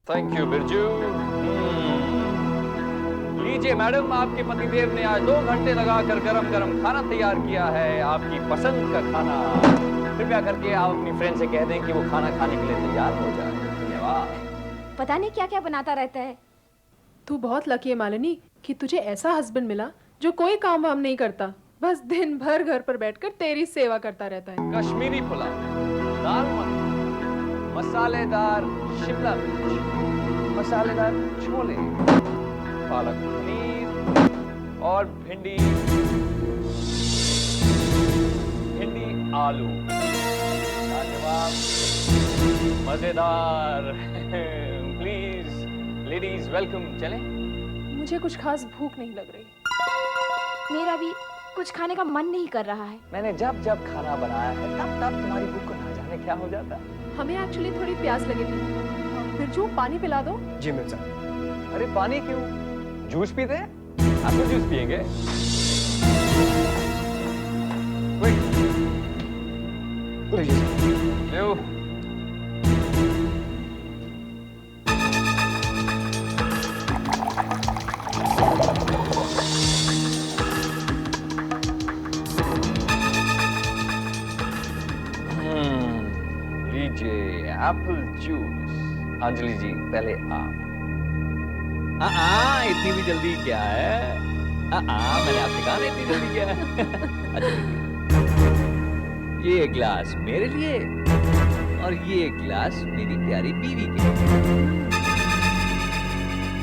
Thank you Birju. लीजिए madam, आपके पतिदेव ने आज 2 घंटे लगाकर गरम गरम खाना तैयार किया है, आपकी पसंद का खाना। कृपया करके आप अपनी फ्रेंड से कह दें कि वो खाना खाने के लिए तैयार हो जाए। धन्यवाद। पता नहीं क्या क्या बनाता रहता है। तू बहुत लकी है मालिनी कि तुझे ऐसा हस्बैंड मिला जो कोई काम वाम नहीं करता, बस दिन भर घर पर बैठकर तेरी सेवा करता रहता है। कश्मीरी पुलाव, दाल मखनी, मसालेदार शिमला मिर्च, मसालेदार छोले, पालक पनीर और भिंडी आलू। लाजवाब, मजेदार। Please ladies welcome. चलें? मुझे कुछ खास भूख नहीं लग रही। मेरा भी कुछ खाने का मन नहीं कर रहा है। मैंने जब जब खाना बनाया है तब तब तुम्हारी भूख को ना जाने क्या हो जाता है। हमें एक्चुअली थोड़ी प्यास लगी थी। बिरजू पानी पिला दो। जी मिर्जा साहब। अरे पानी क्यों, जूस पीते हैं? आप तो जूस पिएंगे। लो। लीजिए एप्पल जूस। अंजलि जी पहले आप। इतनी भी जल्दी क्या है? मैंने आपसे कहा ना इतनी जल्दी क्या है। अच्छा ये ग्लास मेरे लिए और ये ग्लास मेरी प्यारी बीवी के लिए।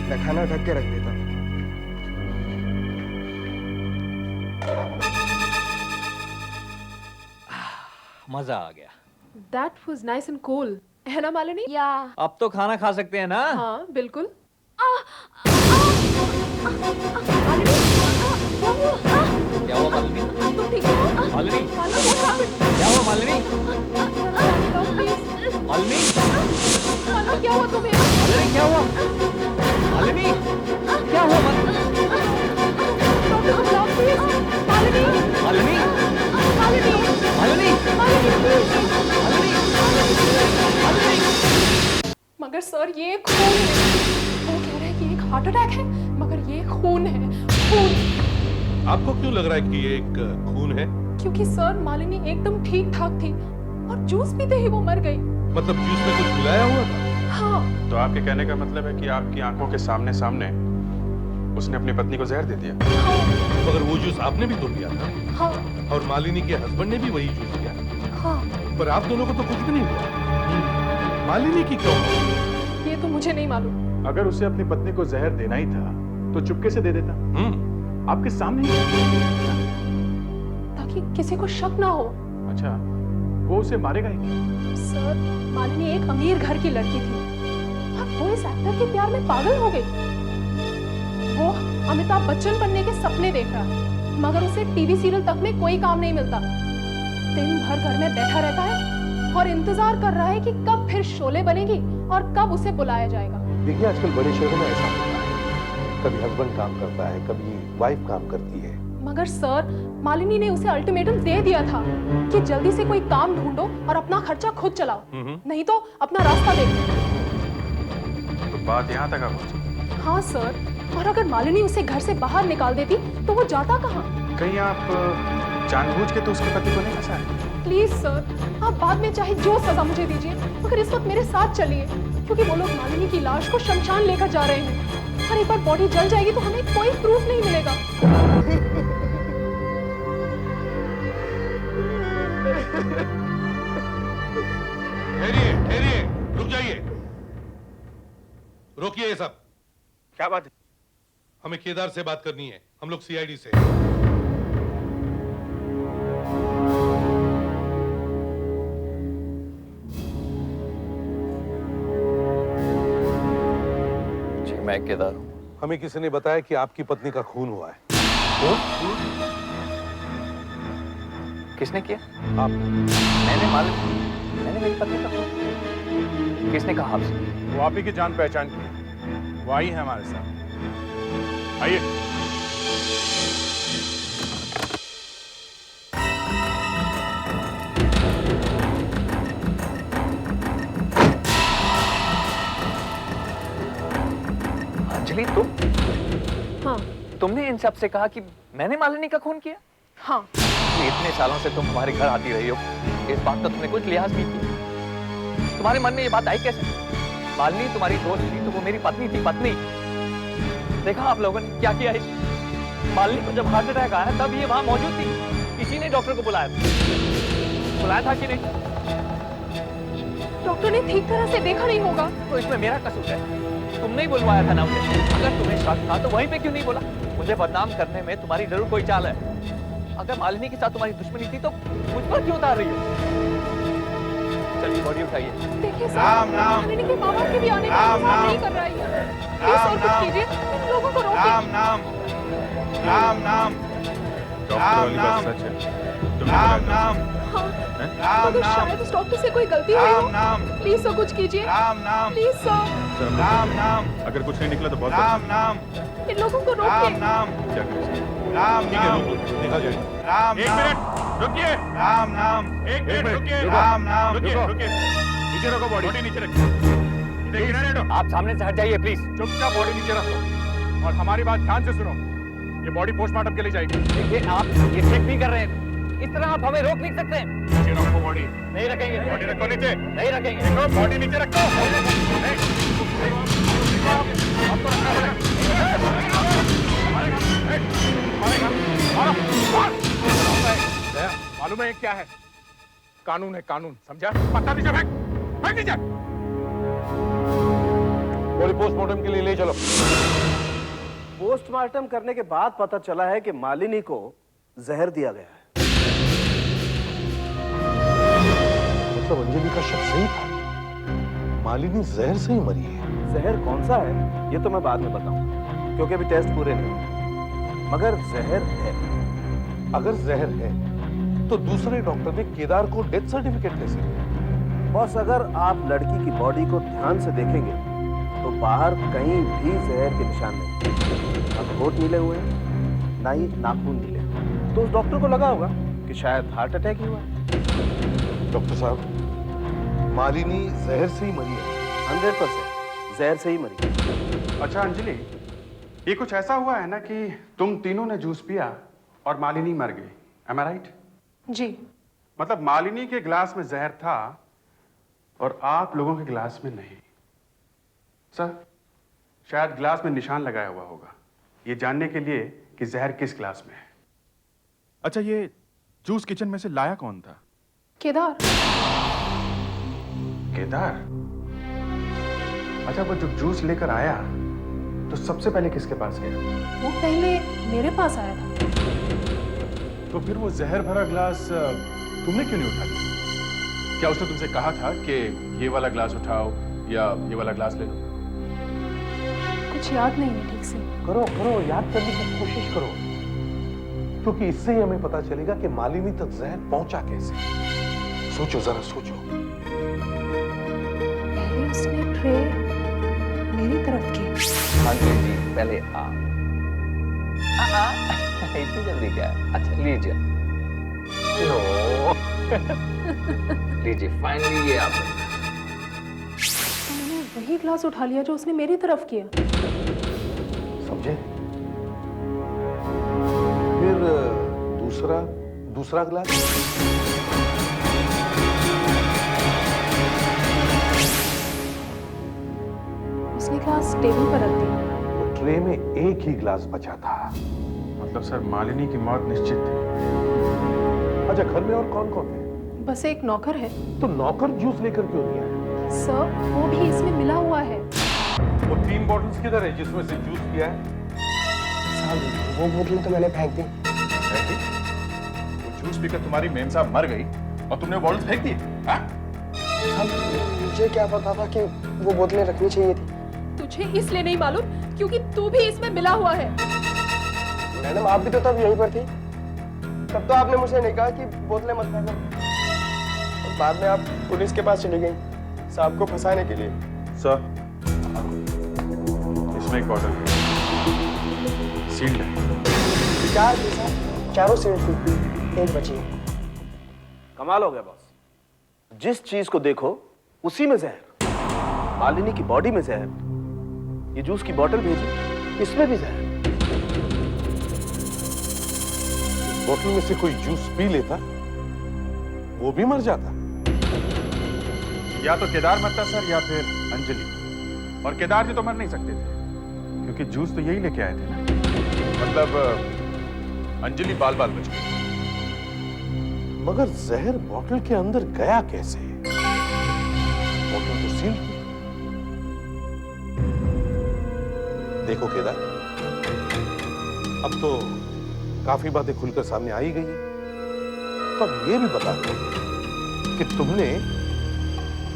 मैं खाना ढक के रख देता हूँ। मजा आ गया। That was nice and cool, है ना मालिनी? या अब तो खाना खा सकते हैं ना? हाँ बिल्कुल। क्या हुआ मालिनी? तुम ठीक हो? मालिनी क्या हुआ मालिनी? मालिनी क्या हुआ तुम्हें? मालिनी क्या हुआ? मालिनी क्या हुआ? मालिनी मगर सर ये खून है। वो कह रहे हैं कि एक हार्ट अटैक है, मगर ये खून है, खून। आपको क्यों लग रहा है कि ये एक खून है? क्योंकि सर मालिनी एकदम ठीक ठाक थी और जूस पीते ही वो मर गई। मतलब जूस में कुछ मिलाया हुआ था? हाँ। तो आपके कहने का मतलब है कि आपकी आंखों के सामने सामने उसने अपनी पत्नी को जहर दे दिया? हाँ। मगर वो जूस आपने भी तो पिया था। हाँ। और मालिनी के हस्बैंड ने भी वही जूस पिया। हाँ। पर आप दोनों को तो कुछ भी नहीं हुआ। मालिनी की क्यों? ये तो मुझे नहीं मालूम। अगर उसे अपनी पत्नी को जहर देना ही था तो चुपके से दे देता, आपके सामने ही, ताकि किसी को शक ना हो। अच्छा, वो उसे मारेगा ही क्यों? सर मालिनी एक अमीर घर की लड़की थी और वो इस एक्टर के प्यार में पागल हो गई। वो अमिताभ बच्चन बनने के सपने देख रहा है, मगर उसे टीवी सीरियल तक में कोई काम नहीं मिलता। दिन भर घर में बैठा रहता है और इंतजार कर रहा है कि कब फिर शोले बनेगी और कब उसे बुलाया जाएगा। देखिए आजकल बड़े शहरों में ऐसा होता है, कभी हस्बैंड काम करता है, कभी वाइफ काम करती है। मगर सर मालिनी ने उसे अल्टीमेटम दे दिया था कि जल्दी से कोई काम ढूंढो और अपना खर्चा खुद चलाओ, नहीं तो अपना रास्ता देखो। तो बात यहाँ तक आ पहुंची? हाँ सर, और अगर मालिनी उसे घर से बाहर निकाल देती तो वो जाता कहाँ? कहीं आप जानबूझ के तो उसके पति को नहीं फंसा है? प्लीज सर, आप बाद में चाहे जो सजा मुझे दीजिए, मगर इस वक्त मेरे साथ चलिए, क्योंकि वो लोग मालिनी की लाश को शमशान लेकर जा रहे हैं और एक बार बॉडी जल जाएगी तो हमें कोई प्रूफ नहीं मिलेगा। ठहरिए, रुक जाइए। रोकिए ये सब। क्या बात है? हमें केदार से बात करनी है, हम लोग सीआईडी से। जी मैं केदार हूँ। हमें किसी ने बताया कि आपकी पत्नी का खून हुआ है। किसने किया? आप। मैंने मेरी पत्नी का खून? किसने कहा आपसे? वो आप ही की जान पहचान की, वो आई है हमारे साथ। आइए। अंजलि तुम? हाँ तुमने इन सब से कहा कि मैंने मालिनी का खून किया? हाँ। इतने सालों से तुम हमारे घर आती रही हो, इस बात का तुमने कुछ लिहाज नहीं किया। तुम्हारे मन में ये बात आई कैसे? मालिनी तुम्हारी दोस्त थी तो वो मेरी पत्नी थी, पत्नी। देखा आप लोगों ने क्या किया है? मालिनी को जब हार्ट अटैक आया तब ये वहां मौजूद थी, इसी ने डॉक्टर को बुलाया था कि नहीं? डॉक्टर ने ठीक तरह से देखा नहीं होगा। तो इसमें मेरा कसूर है? तुमने ही बुलवाया था ना मुझे। अगर तुम्हें शक था तो वहीं पे क्यों नहीं बोला? मुझे बदनाम करने में तुम्हारी जरूर कोई चाल है। अगर मालिनी के साथ तुम्हारी दुश्मनी थी तो मुझ पर क्यों उतार रही हो? चलिए बॉडी उठाइए। देखिए सर, मालिनी के मामा के भी आने का इंतजार नहीं कर रहा है। प्लीज और कुछ कीजिए, इन लोगों को रोकिए। डॉक्टर वाली बात सच है। तुमने बुलाया हाँ, मगर शायद उस डॉक्टर से कोई गलती हुई हो। प्लीज सर कुछ कीजिए। Please sir. सर, अगर कुछ नहीं निकला तो बहुत अच्छा। इन लोगों को रोकिए। क्या करें? ठीक है, रुको, देखा जाएगा। एक मिनट रुकिए। एक मिनट रुकिए। रुकिए। नीचे रखो बॉडी नीचे रखिए। आप सामने से हट जाइए प्लीज। चुपचाप बॉडी नीचे रखो और हमारी बात ध्यान से सुनो। ये बॉडी पोस्टमार्टम के लिए जाएगी। देखिए आप ये चेक नहीं कर रहे हैं, इस तरह आप हमें रोक नहीं सकते। नीचे रखो बॉडी। नहीं रखेंगे। बॉडी रखो नीचे। नहीं रखेंगे। देखो बॉडी नीचे रखो। आपको रखना पड़ेगा। मालूम है ये क्या है? कानून है, कानून, समझा? पता नीचे फेंक नीचे। बॉडी पोस्टमार्टम के लिए ले चलो। पोस्टमार्टम करने के बाद पता चला है कि मालिनी को जहर दिया गया है। मतलब अंजलि का शक सही था, मालिनी जहर से ही मरी है। जहर कौन सा है ये तो मैं बाद में बताऊंगा, क्योंकि अभी टेस्ट पूरे नहीं हुए। मगर जहर है। अगर जहर है तो दूसरे डॉक्टर ने केदार को डेथ सर्टिफिकेट कैसे दिया? बॉस, अगर आप लड़की की बॉडी को ध्यान से देखेंगे तो बाहर कहीं भी जहर के निशान नहीं। ना होठ नीले हुए, ना ही नाखून नीले। तो उस डॉक्टर को लगा होगा कि शायद हार्ट अटैक ही हुआ है। डॉक्टर साहब, मालिनी जहर से ही मरी है। 100% जहर से ही मरी है। अच्छा अंजलि, ये कुछ ऐसा हुआ है ना कि तुम तीनों ने जूस पिया और मालिनी मर गई। Am I right? जी। मतलब मालिनी के गिलास में जहर था और आप लोगों के गिलास में नहीं। सर, शायद गिलास में निशान लगाया हुआ होगा, ये जानने के लिए कि जहर किस गिलास में है। अच्छा, ये जूस किचन में से लाया कौन था? केदार। केदार? अच्छा, वो जब जूस लेकर आया तो सबसे पहले किसके पास गया? वो पहले मेरे पास आया था। तो फिर वो जहर भरा गिलास तुमने क्यों नहीं उठा लिया? क्या उसने तुमसे कहा था कि ये वाला गिलास उठाओ या ये वाला गिलास ले लो? कुछ याद नहीं है ठीक से। करो करो, याद करने की कोशिश करो, क्योंकि इससे ही हमें पता चलेगा कि मालिनी तक जहर पहुंचा कैसे। सोचो, जरा सोचो। पहले उसने ट्रे मेरी तरफ की। हाँ जी, पहले आप। इतनी जल्दी क्या? अच्छा लीजिए। नो। लीजिए, फाइनली ये आप। मैंने वही ग्लास उठा लिया जो उसने मेरी तरफ किया। समझे? फिर दूसरा गिलास? उसने ग्लास टेबल पर रख दिया। तो ट्रे में एक ही गिलास बचा था। मतलब सर, मालिनी की मौत निश्चित थी। अच्छा, घर में और कौन कौन है? बस एक नौकर है। तो नौकर जूस लेकर क्यों नहीं आया? सर, वो भी इसमें मिला हुआ है। वो 3 बॉटल्स किधर है जिसमें से जूस पिया है? साहब वो बोतलें तो मैंने फेंक दी। वो जूस पीकर तुम्हारी मेम साहब मर गई और तुमने वो बॉटल फेंक दी? हाँ? साहब मुझे क्या पता था कि वो बोतलें रखनी चाहिए थी। तुझे इसलिए नहीं मालूम क्योंकि तू भी इसमें मिला हुआ है। मैडम आप भी तो तब यहीं पर थी, तब तो आपने मुझे नहीं कहा कि बोतलें मत फेंको। और बाद में आप पुलिस के पास चली गई साहब को फंसाने के लिए। सर, इसमें एक बॉटल सील्ड है। 4 थी साहब, चारों सील्ड थी, एक बची है। कमाल हो गया बॉस, जिस चीज को देखो उसी में जहर। मालिनी की बॉडी में जहर, ये जूस की बोतल भेजी, इसमें भी जहर। बोतल में से कोई जूस पी लेता वो भी मर जाता। या तो केदार मरता सर, या फिर अंजलि। और केदार जी तो मर नहीं सकते थे क्योंकि जूस तो यही लेके आए थे ना। मतलब अंजलि बाल बाल बच गई। मगर जहर बोतल के अंदर गया कैसे? बोतल तो सील थी। देखो केदार, अब तो काफी बातें खुलकर सामने आ ही गई है। तो अब ये भी बता दो कि तुमने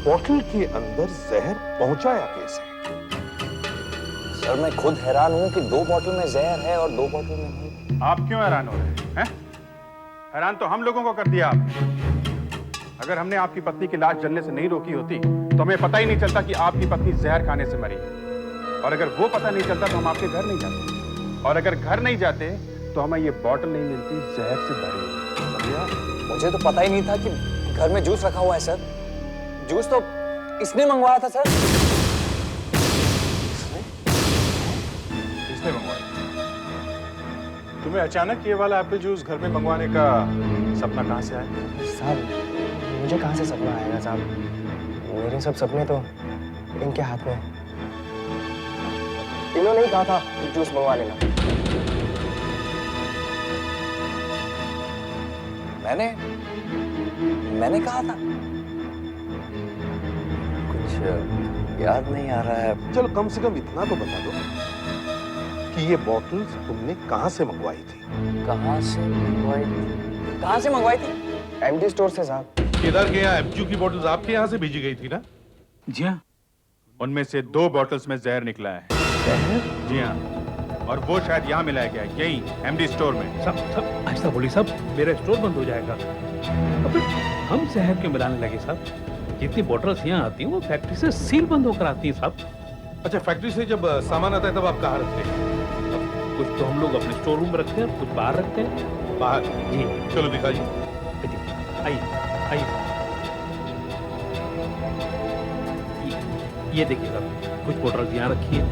बोतल के अंदर जहर पहुंचाया कैसे? सर मैं खुद हैरान हूं कि 2 बोतल में जहर है और 2 बोतल में नहीं। आप क्यों हैरान हो रहे हैं? हैरान तो हम लोगों को कर दिया आपने। अगर हमने आपकी पत्नी की लाश जलने से नहीं रोकी होती तो हमें पता ही नहीं चलता कि आपकी पत्नी जहर खाने से मरी है। और अगर वो पता नहीं चलता तो हम आपके घर नहीं जाते। और अगर घर नहीं जाते तो हमें ये बॉटल नहीं मिलती जहर से भरी हुई। मुझे तो पता ही नहीं था कि घर में जूस रखा हुआ है सर। जूस तो इसने मंगवाया था सर। किसने मंगवाया? तुम्हें अचानक ये वाला एप्पल जूस घर में मंगवाने का सपना कहां से आया? साहब मुझे कहाँ से सपना आएगा साहब, मेरे सब सपने तो इनके हाथ में। इन्होंने ही कहा था जूस मंगवा लेना। मैंने कहा था? कुछ याद नहीं आ रहा है। चलो कम से कम इतना तो बता दो कि ये बॉटल्स तुमने कहां से मंगवाई थी? कहाँ से मंगवाई थी? एमडी स्टोर से साहब। केदार के यहाँ एमजू की बॉटल्स आपके यहाँ से भेजी गई थी ना? जी हाँ, उनमें से 2 बॉटल्स में जहर निकला है। जी हाँ, और वो शायद यहाँ मिलाया गया है, यही एमडी स्टोर में। सब ऐसा बोली साहब, मेरा स्टोर बंद हो जाएगा। अब हम जहर क्यों मिलाने लगे साहब? जितनी बोतल्स यहाँ आती हैं वो फैक्ट्री से सील बंद होकर आती हैं साहब। अच्छा, फैक्ट्री से जब सामान आता है तब आप कहाँ रखते हैं? कुछ तो हम लोग अपने स्टोर रूम में रखते हैं, कुछ बाहर रखते हैं। बाहर? जी चलो दिखाइए। आइए आइए। ये देखिए साहब, कुछ बोतल्स यहाँ रखी है।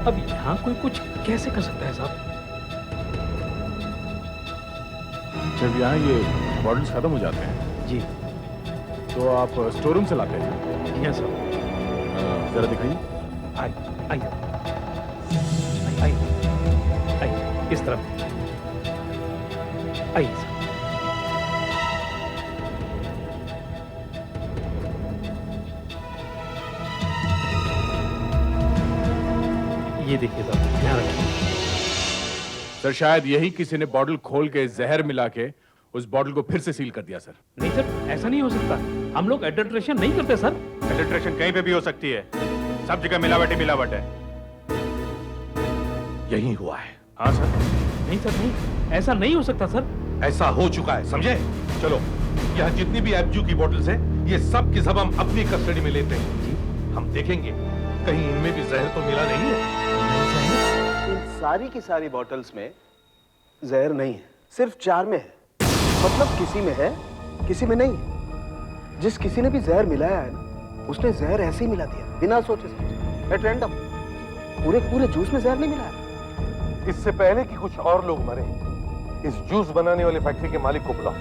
अब यहाँ कोई कुछ कैसे कर सकता है साहब? जब यहाँ ये बॉटल्स खत्म हो जाते हैं जी तो आप स्टोर रूम से लाते हैं? जी हाँ साहब। जरा दिखाइए। आइए आइए आइए आइए, इस तरफ आइए साहब। ये देखिए साहब, ध्यान रखिए। सर शायद यही किसी ने बॉटल खोल के जहर मिला के उस बॉटल को फिर से सील कर दिया सर। नहीं सर, ऐसा नहीं हो सकता। हम लोग एडल्ट्रेशन नहीं करते सर। एडल्ट्रेशन कहीं पे भी हो सकती है, सब जगह मिलावट ही मिलावट है। यही हुआ है। हाँ सर। नहीं सर, नहीं, ऐसा नहीं हो सकता सर। ऐसा हो चुका है, समझे? चलो, यहाँ जितनी भी एमजू की बॉटल्स हैं, ये सब की सब हम अपनी कस्टडी में लेते हैं। हम देखेंगे कहीं इनमें भी जहर तो मिला नहीं है। इन सारी की सारी बॉटल्स में जहर नहीं है, सिर्फ 4 में है। मतलब किसी में है, किसी में नहीं है। जिस किसी ने भी जहर मिलाया है ना, उसने जहर ऐसे ही मिला दिया, बिना सोचे समझे, एट रैंडम। पूरे जूस में जहर नहीं मिलाया। इससे पहले कि कुछ और लोग मरे, इस जूस बनाने वाले फैक्ट्री के मालिक को बुलाओ।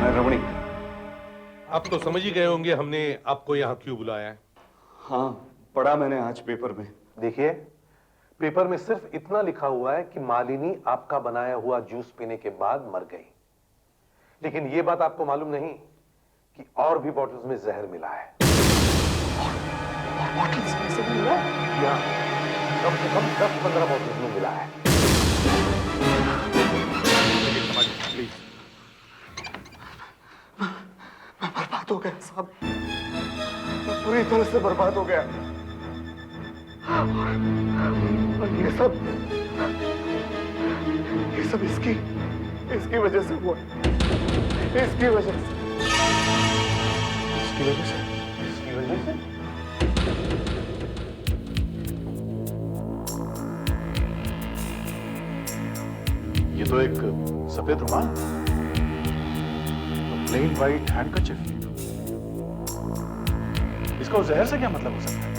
मैं रमणी। आप तो समझ ही गए होंगे हमने आपको यहाँ क्यों बुलाया है। हाँ, पढ़ा मैंने आज पेपर में। देखिए, पेपर में सिर्फ इतना लिखा हुआ है कि मालिनी आपका बनाया हुआ जूस पीने के बाद मर गई। लेकिन यह बात आपको मालूम नहीं कि और भी बॉटल्स में जहर मिला है। बॉटल्स में से मिला? या कम से कम 10-15 बॉटल्स में मिला है। प्लीज। मैं बर्बाद हो गया साहब, मैं पूरी तरह से बर्बाद हो गया। और ये सब इसकी वजह से हुआ। इसकी वजह से। ये तो एक सफेद रुमाल, प्लेन वाइट हैंडकरचिफ। इसका उस जहर से क्या मतलब हो सकता है?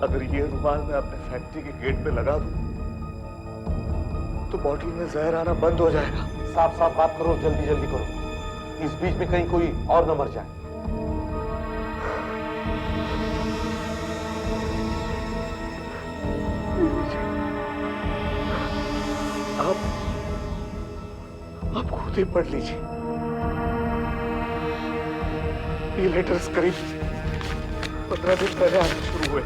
अगर ये रुमाल मैं अपने फैक्ट्री के गेट पे लगा दूं, तो बॉटल में जहर आना बंद हो जाएगा। साफ साफ बात करो, जल्दी जल्दी करो, इस बीच में कहीं कोई और न मर जाए। आप खुद ही पढ़ लीजिए। ये लेटर्स करीब 15 दिन पहले आने शुरू हुए।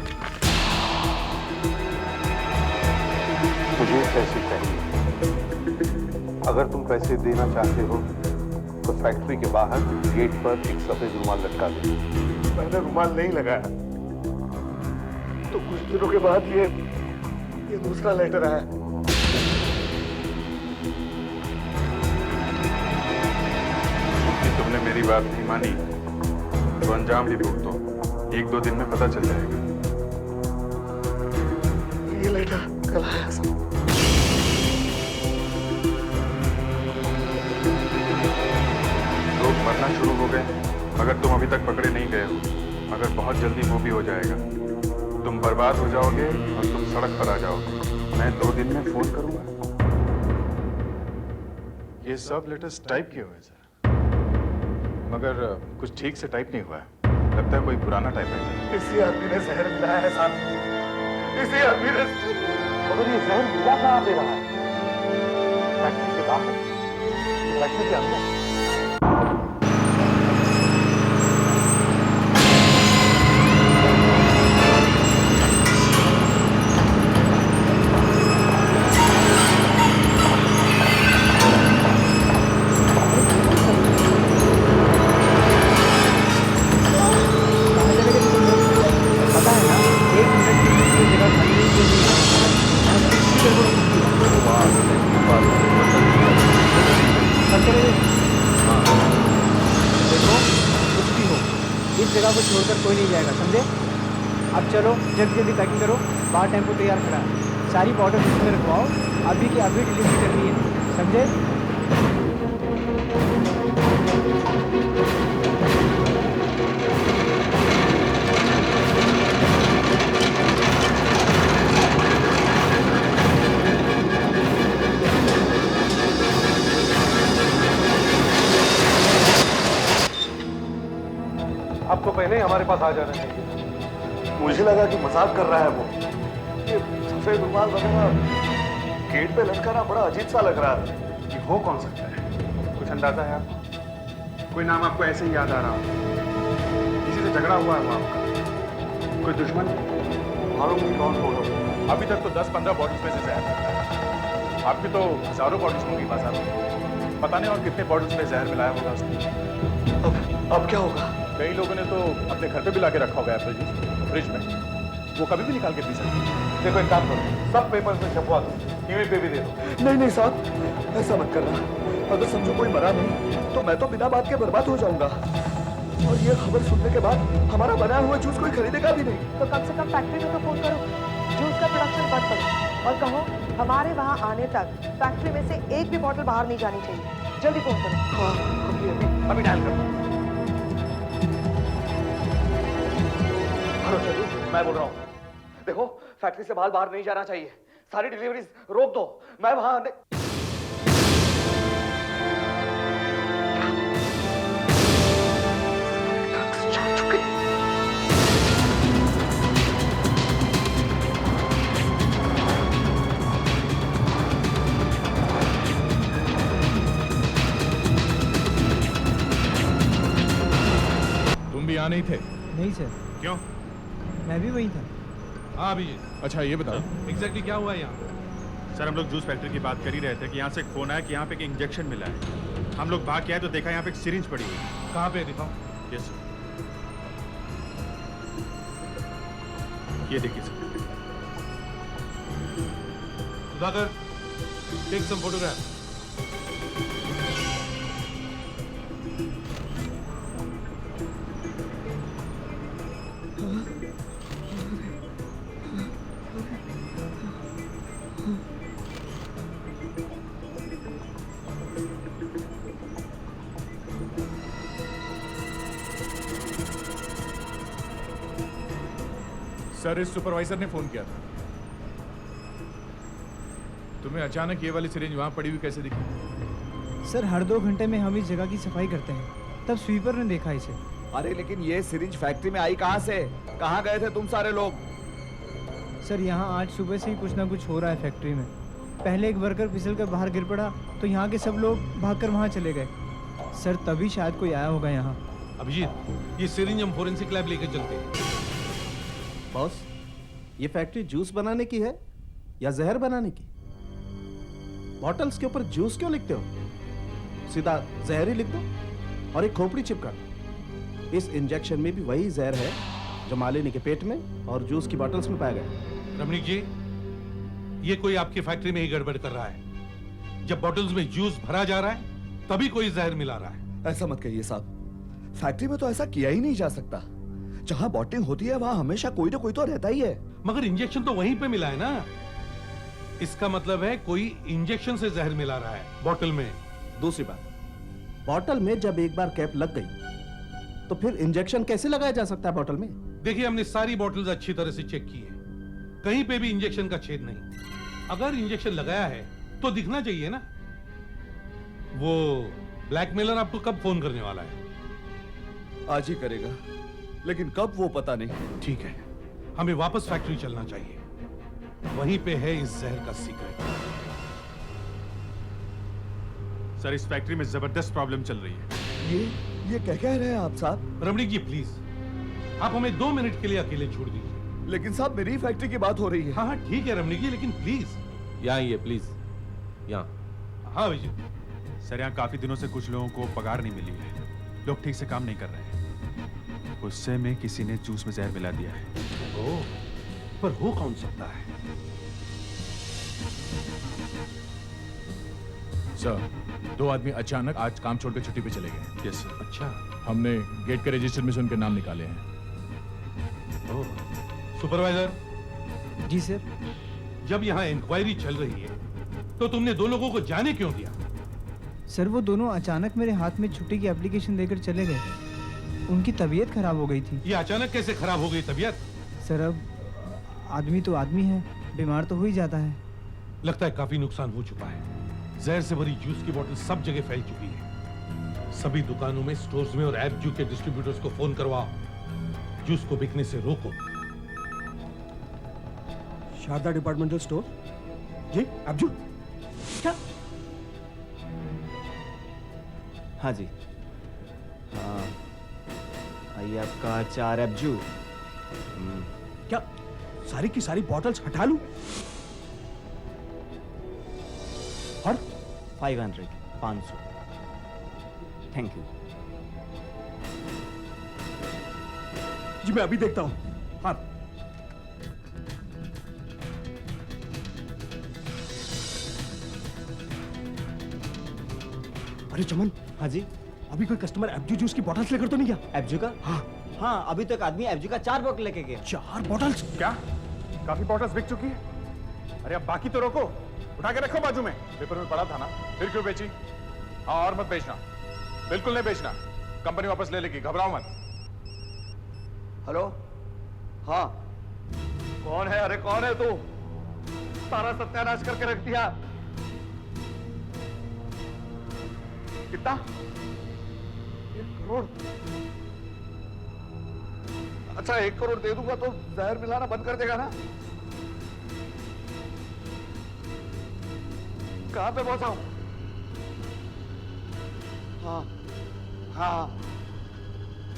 मुझे पैसे चाहिए। अगर तुम पैसे देना चाहते हो तो फैक्ट्री के बाहर गेट पर एक सफेद रुमाल लटका दो। मैंने रुमाल नहीं लगाया, तो कुछ दिनों के बाद ये दूसरा लेटर आया। कि तुमने मेरी बात नहीं मानी तो अंजाम भी भुगतो। 1-2 दिन में पता चल जाएगा। ये लेटर कल आया साहब। लोग मरना शुरू हो गए मगर तुम अभी तक पकड़े नहीं गए हो। मगर बहुत जल्दी वो भी हो जाएगा। तुम बर्बाद हो जाओगे और तुम सड़क पर आ जाओगे। मैं 2 दिन में फोन करूंगा। ये सब लेटर्स टाइप किए हुए सर, मगर कुछ ठीक से टाइप नहीं हुआ है। लगता है कोई पुराना टाइप है। इसी आदमी ने जहर मिलाया है साहब। इसी आदमी ने। मगर ये जहर मिला कहाँ दे रहा है? फैक्ट्री के बाहर, फैक्ट्री के अंदर। जगह को छोड़कर कोई नहीं जाएगा, समझे? अब चलो जल्दी जल्दी पैकिंग करो, बाहर टेम्पो तैयार खड़ा है। सारी बॉटल इसमें रखवाओ, अभी की अभी डिलीवरी करनी है, समझे? आपको पहले ही हमारे पास आ जाना चाहिए। मुझे लगा कि मजाक कर रहा है वो। ये सफेद रुमाल वगैरह गेट पे लटकाना बड़ा अजीब सा लग रहा है। ये हो कौन सकता है? कुछ अंदाजा है आपको? कोई नाम आपको ऐसे ही याद आ रहा हो? किसी से झगड़ा हुआ है वो आपका? कोई दुश्मन? मालूम नहीं कौन होगा। अभी तक तो 10-15 बॉटल्स में से जहर मिलता है। आपकी तो हजारों बॉटल्स होंगी बाजार में। पता नहीं और कितने बॉटल्स में जहर मिलाया होगा उसने। अब क्या होगा? कई लोगों ने तो अपने घर पे भी लाके रखा होगा एप्पल जूस फ्रिज में। वो कभी भी निकाल के पी सकते हैं। देखो एक काम करो, सब पेपर्स में छपवा दो, टीवी पे भी दे दो। नहीं नहीं साहब, ऐसा मत करना। अगर समझो कोई मरा नहीं तो मैं तो बिना बात के बर्बाद हो जाऊंगा। और ये खबर सुनने के बाद हमारा बनाया हुआ जूस कोई खरीदेगा भी नहीं। तो कम से कम फैक्ट्री में तो फोन करो, जूस का प्रोडक्शन बंद करो और कहो हमारे वहाँ आने तक फैक्ट्री में से एक भी बॉटल बाहर नहीं जानी चाहिए। जल्दी फोन करो। हाँ, अभी डायल करो। हेलो चंदू, मैं बोल रहा हूँ। देखो फैक्ट्री से माल बाहर नहीं जाना चाहिए, सारी डिलीवरीज रोक दो। मैं वहां यहाँ नहीं थे? नहीं सर, क्यों? मैं भी वहीं था। हाँ अभिजीत, अच्छा ये बताओ एग्जैक्टली क्या हुआ है यहाँ? सर हम लोग जूस फैक्ट्री की बात कर ही रहे थे कि यहाँ से एक फोन आया कि यहाँ पे एक इंजेक्शन मिला है। हम लोग भाग के आए तो देखा यहाँ पे एक सिरिंज पड़ी हुई है। कहाँ पे है, दिखाओ। यस सर, ये देखिए sir. Sudhakar, take some photograph. Sir इस सुपरवाइजर ने फोन किया था। तुम्हें अचानक ये वाली सिरिंज वहां पड़ी हुई कैसे दिखी? सर हर 2 घंटे में हम इस जगह की सफाई करते हैं, तब स्वीपर ने देखा इसे। अरे लेकिन ये सिरिंज फैक्ट्री में आई कहाँ से? कहाँ गए थे तुम सारे लोग? सर यहाँ आज सुबह से ही कुछ ना कुछ हो रहा है फैक्ट्री में। पहले एक वर्कर फिसल कर बाहर गिर पड़ा तो यहाँ के सब लोग भागकर वहाँ चले गए। सर तभी शायद कोई आया होगा यहाँ। अभिजीत, ये सिरिंज हम फोरेंसिक लैब लेके चलते हैं। बॉस, ये फैक्ट्री जूस बनाने की है या जहर बनाने की? बॉटल्स के ऊपर जूस क्यों लिखते हो? सीधा जहर ही लिख दो और एक खोपड़ी चिपका दो। इस इंजेक्शन में भी वही जहर है जो मालिनी के पेट में और जूस की बॉटल्स में पाया गया। रमणीक जी, ये कोई आपकी फैक्ट्री में ही गड़बड़ कर रहा है। जब बॉटल्स में जूस भरा जा रहा है तभी कोई जहर मिला रहा है। ऐसा मत कहिए साहब, फैक्ट्री में तो ऐसा किया ही नहीं जा सकता। जहां बॉटलिंग होती है वहां हमेशा कोई ना कोई तो रहता ही है। मगर इंजेक्शन तो वहीं पे मिला है ना। इसका मतलब है कोई इंजेक्शन से जहर मिला रहा है बॉटल में। दूसरी बात, बॉटल में जब एक बार कैप लग गई तो फिर इंजेक्शन कैसे लगाया जा सकता है बॉटल में? देखिए, हमने सारी बॉटल्स अच्छी तरह से चेक की है, कहीं पे भी इंजेक्शन का छेद नहीं। अगर इंजेक्शन लगाया है तो दिखना चाहिए ना। वो ब्लैकमेलर आपको कब फोन करने वाला है? आज ही करेगा, लेकिन कब वो पता नहीं। ठीक है, हमें वापस फैक्ट्री चलना चाहिए, वहीं पे है इस जहर का सीक्रेट। सर इस फैक्ट्री में जबरदस्त प्रॉब्लम चल रही है। ये क्या कह रहे हैं आप साहब? रमणीक जी प्लीज, आप हमें 2 मिनट के लिए अकेले छोड़ दीजिए। लेकिन साहब मेरी फैक्ट्री की बात हो रही है। हाँ हाँ ठीक है रमणीक जी, लेकिन प्लीज। यहाँ आइए प्लीज, यहाँ। हाँ विजय। सर यहाँ काफी दिनों से कुछ लोगों को पगार नहीं मिली है, लोग ठीक से काम नहीं कर रहे हैं। गुस्से में किसी ने जूस में जहर मिला दिया है। ओह, पर हो कौन सकता है? सर 2 आदमी अचानक आज काम छोड़कर छुट्टी पे चले गए। Yes sir. अच्छा, हमने गेट के रजिस्टर में से उनके नाम निकाले हैं। ओह, सुपरवाइजर। जी सर। जब यहाँ इंक्वायरी चल रही है तो तुमने 2 लोगों को जाने क्यों दिया? सर वो दोनों अचानक मेरे हाथ में छुट्टी की एप्लीकेशन देकर चले गए। उनकी तबीयत खराब हो गई थी। ये अचानक कैसे खराब हो गई तबीयत? सर अब आदमी तो आदमी है, बीमार तो हो ही जाता है। लगता है काफी नुकसान हो चुका है। जहर से भरी जूस की बोतल सब जगह फैल चुकी है। सभी दुकानों में, स्टोर्स में और एपजू के डिस्ट्रीब्यूटर्स को फोन करवाओ, जूस को बिकने से रोको। शारदा डिपार्टमेंटल स्टोर जी, एपजू। क्या? हाँ जी। हाँ, आइए आपका 4 एपजू। क्या सारी की सारी बॉटल्स हटा लूं? और 500 थैंक यू जी, मैं अभी देखता हूं। हाँ, अरे चमन। हाँ जी। अभी कोई कस्टमर एपजू जूस की बॉटल्स लेकर तो नहीं गया? एपजू का? हाँ, अभी तक आदमी एपजू का 4 बॉटल लेके गया। 4 बॉटल्स? क्या काफी बॉटल्स बिक चुकी है? अरे अब बाकी तो रोको, उठा के रखो बाजू में। पेपर में पड़ा था ना, फिर क्यों बेची? हाँ और मत बेचना, बिल्कुल नहीं बेचना। कंपनी वापस ले लेगी, घबराओ मत। हेलो, हाँ कौन है? अरे कौन है तू? सारा सत्यानाश करके रख दिया। कितना? 1 करोड़? अच्छा 1 करोड़ दे दूंगा तो जहर मिलाना बंद कर देगा ना? कहां पे पहुंचा हूं? हाँ हाँ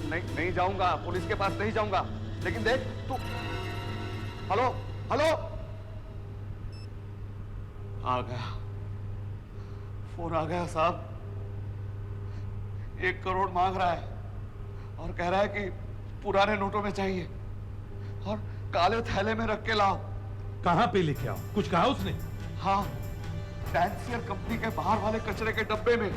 नहीं जाऊंगा, पुलिस के पास नहीं जाऊंगा। लेकिन देख तू। हेलो हेलो, आ गया, फोन आ गया साहब। 1 करोड़ मांग रहा है और कह रहा है कि पुराने नोटों में चाहिए और काले थैले में रख के लाओ। कहां पे लेके आओ? कुछ कहा उसने? हाँ, डांसियर कंपनी के बाहर वाले कचरे के डब्बे में।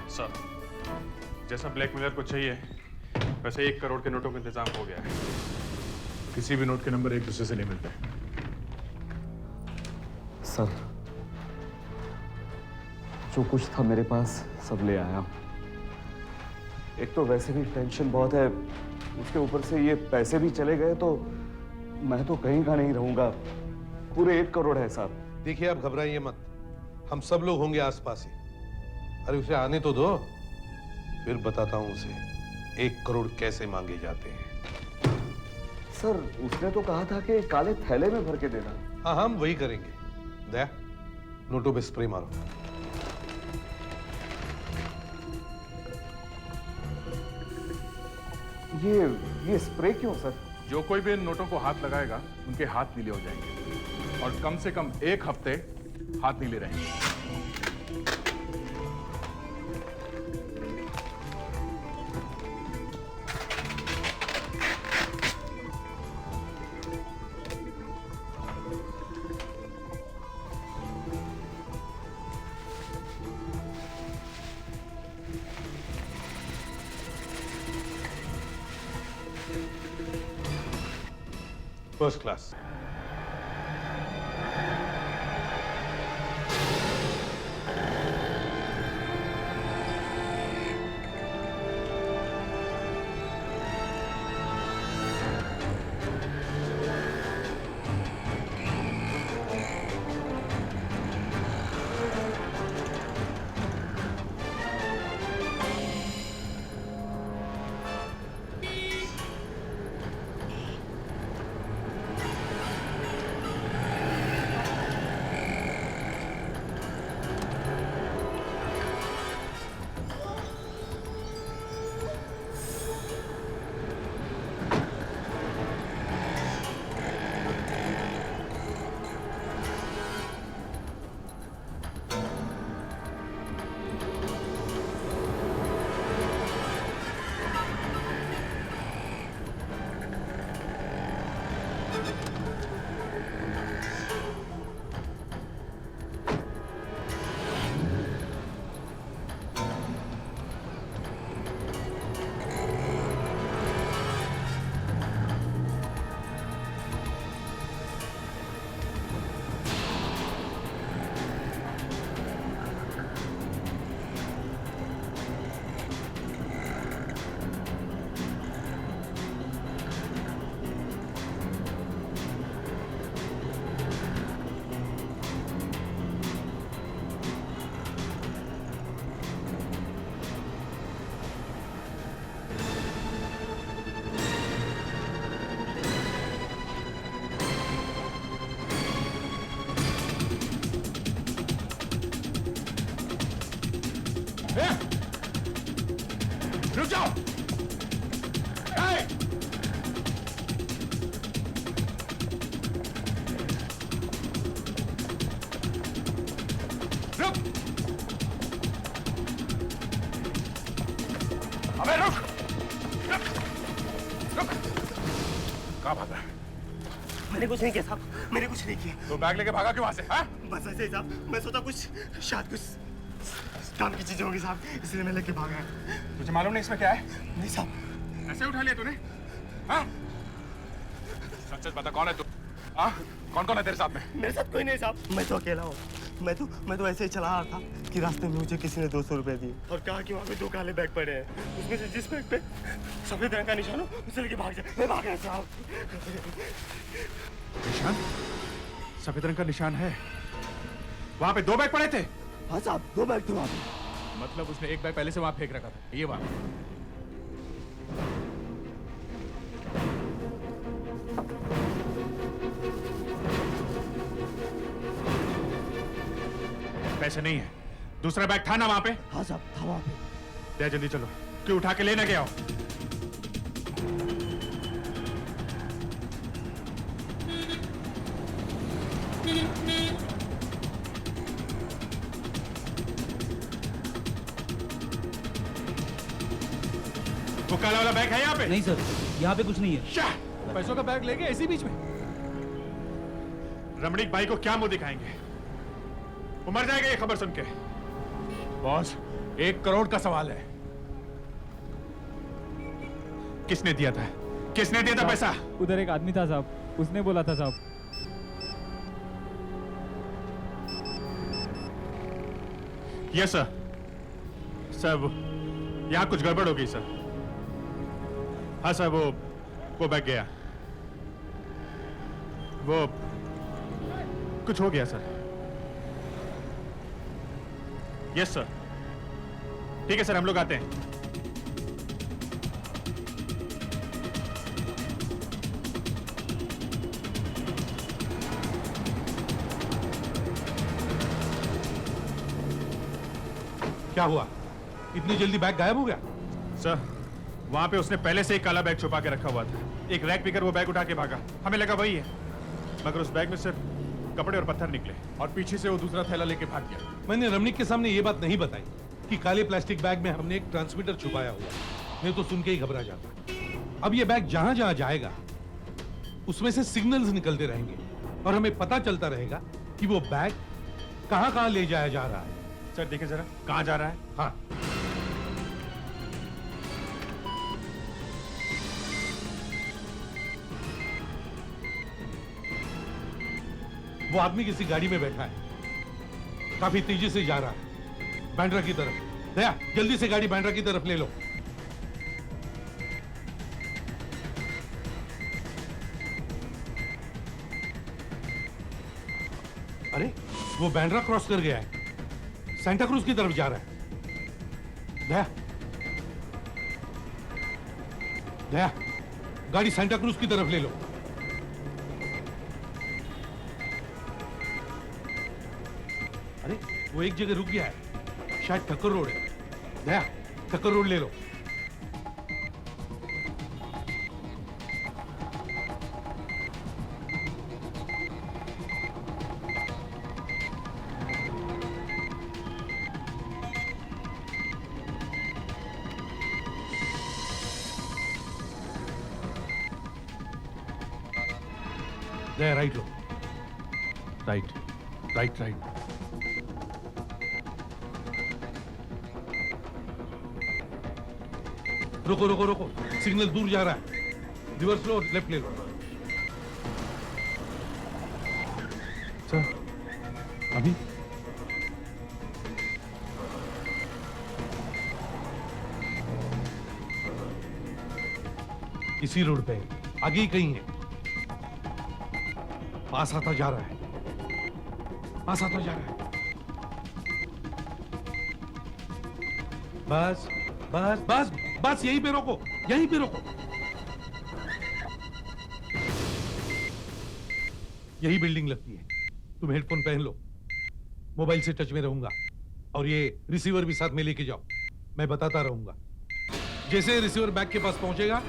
सर, जैसा ब्लैकमेलर को चाहिए वैसे 1 करोड़ के नोटों का इंतजाम हो गया है। किसी भी नोट के नंबर एक दूसरे से नहीं मिलते। सर, जो कुछ था मेरे पास सब ले आया। एक तो वैसे भी टेंशन बहुत है, उसके ऊपर से ये पैसे भी चले गए तो मैं तो कहीं का नहीं रहूंगा। पूरे 1 करोड़ है साहब। देखिए, आप घबराइए मत, हम सब लोग होंगे आसपास ही। अरे उसे आने तो दो, फिर बताता हूं उसे 1 करोड़ कैसे मांगे जाते हैं। सर, उसने तो कहा था कि काले थैले में भर के देना। हाँ, हम वही करेंगे। दया, नोटों पे स्प्रे मारो। ये स्प्रे क्यों सर? जो कोई भी इन नोटों को हाथ लगाएगा उनके हाथ नीले हो जाएंगे और कम से कम 1 हफ्ते हाथ नीले रहेंगे। First class. रुक जाओ! रुक! अबे रुक! रुक! रुक! कहाँ भाग रहा है? मैंने कुछ नहीं किया साहब, मैंने कुछ नहीं किया। तो बैग लेके भागा क्यों वहां से? हाँ? बस ऐसे ही साहब, मैं सोचा कुछ शायद कुछ काम की चीजें होंगी साहब, इसलिए मैं लेके भागा। तुझे मालूम नहीं इसमें क्या है? नहीं साहब। ऐसे उठा लिया तूने? हाँ? सच सच बता, कौन है तू? हाँ? कौन कौन है तेरे साथ में? मेरे साथ कोई नहीं साहब, मैं तो अकेला हूँ। मैं तो ऐसे ही चला रहा था कि रास्ते में मुझे किसी ने 200 रुपए दिए और कहा कि वहाँ पे 2 काले बैग पड़े हैं, उसमें से जिस बैग पे सफेद रंग का निशान हो उसे लेके भाग जाए। मैं भाग गया साहब। निशान? सफेद रंग का निशान है? वहाँ पे 2 बैग पड़े थे? हाँ साहब, 2 बैग थे वहाँ पे। मतलब उसने 1 बैग पहले से वहाँ फेंक रखा था, ये बात। पैसे नहीं है। दूसरा बैग था ना वहां पे? हाँ साहब, था वहां पे। दे जल्दी चलो, क्यों उठा के लेने गया हो? वो काला वाला बैग है यहाँ पे? नहीं सर, यहाँ पे कुछ नहीं है। क्या? पैसों का बैग ले गए इसी बीच में? रमणीक भाई को क्या मुंह दिखाएंगे? वो मर जाएगा ये खबर सुन के। बॉस, 1 करोड़ का सवाल है। किसने दिया था? किसने दिया था पैसा? उधर एक आदमी था साहब, उसने बोला था साहब। Yes sir. सर यहाँ कुछ गड़बड़ हो गई सर। हाँ सर, वो बैग गया। वो कुछ हो गया सर। Yes sir. ठीक है सर, हम लोग आते हैं। क्या हुआ? इतनी जल्दी बैग गायब हो गया? सर, वहां पे उसने पहले से ही काला बैग छुपा के रखा हुआ था। एक रैक पीकर वो बैग उठा के भागा। हमें लगा वही है, मगर उस बैग में सिर्फ कपड़े और पत्थर निकले और पीछे से वो दूसरा थैला लेके भाग गया। मैंने रमणीक के सामने ये बात नहीं बताई कि काले प्लास्टिक बैग में हमने एक ट्रांसमीटर छुपाया हुआ है। नहीं तो सुन के ही घबरा जाता। अब ये बैग जहां जहां जाएगा उसमें से सिग्नल्स निकलते रहेंगे और हमें पता चलता रहेगा कि वो बैग कहां कहां ले जाया जा रहा है। सर देखिए जरा, कहां जा रहा है? हाँ, वो आदमी किसी गाड़ी में बैठा है, काफी तेजी से जा रहा है बांद्रा की तरफ। दया, जल्दी से गाड़ी बांद्रा की तरफ ले लो। अरे, वो बांद्रा क्रॉस कर गया है, सेंटा क्रूज की तरफ जा रहा है। दया, दया, गाड़ी सेंटा क्रूज की तरफ ले लो। अरे, वो एक जगह रुक गया है, शायद ठक्कर रोड है। दया, ठक्कर रोड ले लो। दया, राइट लो। Right, right, right. रुको रुको रुको, सिग्नल दूर जा रहा है। रिवर्स लो, लेफ्ट ले लो। सर, अभी इसी रोड पे आगे ही कहीं है। पास आता जा रहा है, पास आता जा रहा है। बस बस बस बस, यहीं पे रोको, यहीं पे रोको। यही बिल्डिंग लगती है। तुम हेडफोन पहन लो, मोबाइल से टच में रहूंगा और ये रिसीवर भी साथ में लेके जाओ। मैं बताता रहूंगा। जैसे रिसीवर बैग के पास पहुंचेगा,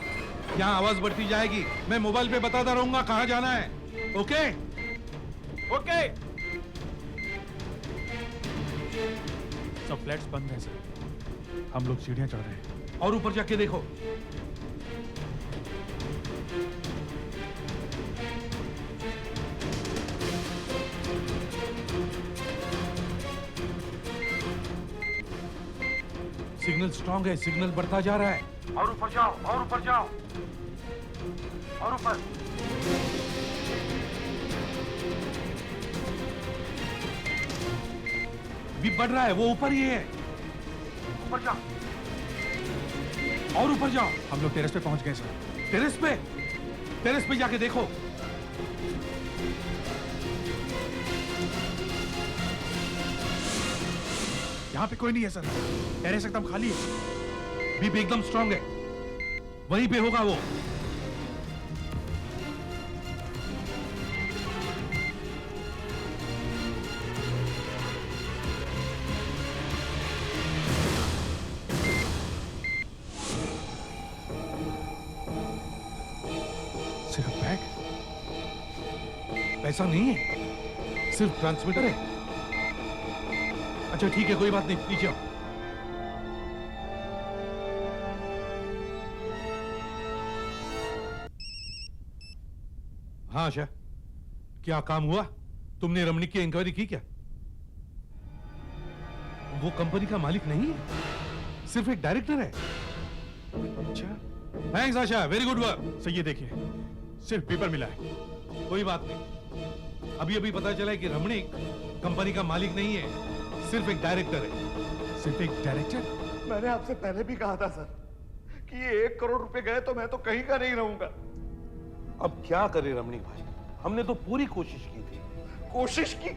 यहाँ आवाज बढ़ती जाएगी। मैं मोबाइल पे बताता रहूंगा कहां जाना है। Okay okay. सब फ्लैट्स बंद हैं सर, हम लोग सीढ़ियां चढ़ रहे हैं। और ऊपर जाके देखो। सिग्नल स्ट्रांग है, सिग्नल बढ़ता जा रहा है। और ऊपर जाओ, और ऊपर जाओ, और ऊपर। भी बढ़ रहा है, वो ऊपर ही है। ऊपर जाओ, और ऊपर जाओ। हम लोग टेरेस पे पहुंच गए सर। टेरेस पे? टेरेस पे जाके देखो। यहाँ पे कोई नहीं है सर, टेरेस एकदम खाली है। बीप एकदम स्ट्रांग है, वहीं पे होगा वो। सिर्फ बैग? पैसा नहीं है, सिर्फ ट्रांसमीटर है। अच्छा ठीक है, कोई बात नहीं, नीचे आओ। हाँ आशा, क्या काम हुआ? तुमने रमणीक की इंक्वायरी की क्या? वो कंपनी का मालिक नहीं है, सिर्फ एक डायरेक्टर है। अच्छा, थैंक्स आशा, वेरी गुड वर्क। सर ये देखिए, सिर्फ पेपर मिला है। कोई बात नहीं, अभी अभी पता चला है कि रमणीक कंपनी का मालिक नहीं है, सिर्फ एक डायरेक्टर है। सिर्फ एक डायरेक्टर? मैंने आपसे पहले भी कहा था सर कि ये 1 करोड़ रुपए गए तो मैं तो कहीं का नहीं रहूंगा। अब क्या करे रमणीक भाई, हमने तो पूरी कोशिश की थी। कोशिश की?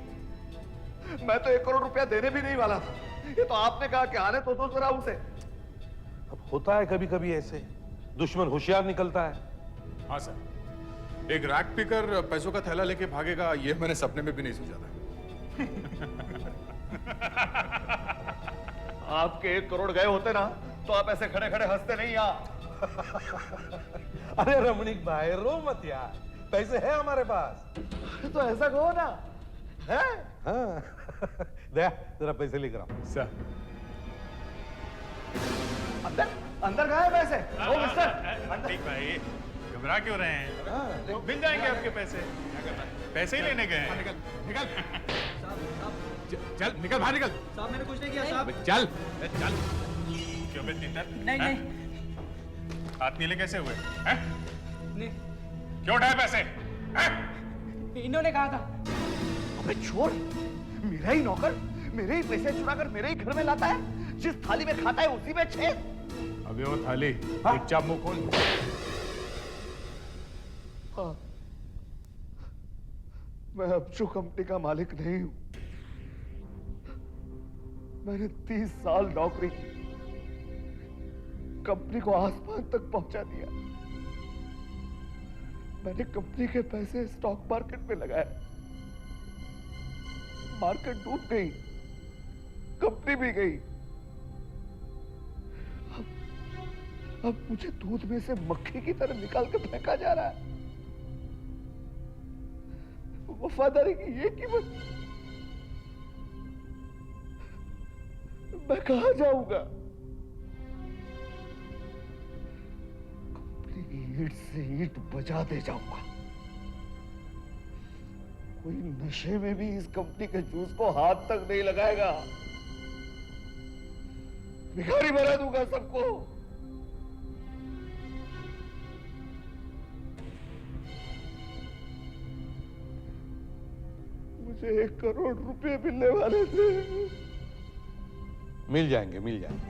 मैं तो 1 करोड़ रुपया देने भी नहीं वाला था। ये तो आपने कहा कि आने तो दो जरा उसे। अब होता है कभी कभी ऐसे, दुश्मन होशियार निकलता है। हाँ सर, एक रैक पिकर पैसों का थैला लेके भागेगा, ये मैंने सपने में भी नहीं सोचा था। आपके 1 करोड़ गए होते ना तो आप ऐसे खड़े खड़े हंसते नहीं यार। अरे रमणीक भाई रो मत यार, पैसे हैं हमारे पास। तो ऐसा कहो ना है। हाँ दया जरा पैसे लेकर आओ। सर अंदर अंदर गए पैसे? ओ मिस्टर, ठीक भाई, घबरा क्यों रहे हैं? मिल जाएंगे आपके पैसे। पैसे ही लेने गए हैं। निकल निकल, चल निकल बाहर निकल। साहब मैंने कुछ नहीं किया साहब। चल चल। क्यों बे तीतर? नहीं नहीं हाथ नीले कैसे हुए हैं? नहीं, क्यों उठाए पैसे हैं? इन्होंने कहा था। अबे चोर, मेरा ही नौकर मेरे ही पैसे चुरा कर मेरे ही घर में लाता है। जिस थाली में खाता है उसी में छेद। अबे वो थाली, चुपचाप मुंह खोल। हाँ, मैं अब्जू कंपनी का मालिक नहीं हूं। मैंने 30 साल नौकरी की, कंपनी को आसमान तक पहुंचा दिया। मैंने कंपनी के पैसे स्टॉक मार्केट में लगाए, मार्केट डूब गई, कंपनी भी गई। अब मुझे दूध में से मक्खी की तरह निकाल के फेंका जा रहा है। वफादारी की ये कीमत, मैं कहां जाऊंगा? कंपनी ईंट से ईंट बजा दे जाऊंगा। कोई नशे में भी इस कंपनी के जूस को हाथ तक नहीं लगाएगा। भिखारी बना दूंगा सबको। मुझे 1 करोड़ रुपए मिलने वाले थे। मिल जाएंगे मिल जाएंगे।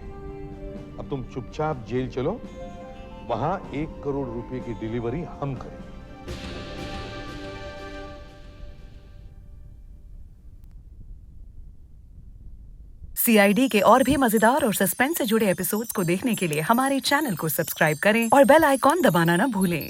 अब तुम चुपचाप जेल चलो, वहां 1 करोड़ रुपए की डिलीवरी हम करेंगे। CID के और भी मजेदार और सस्पेंस से जुड़े एपिसोड्स को देखने के लिए हमारे चैनल को सब्सक्राइब करें और बेल आइकॉन दबाना ना भूलें।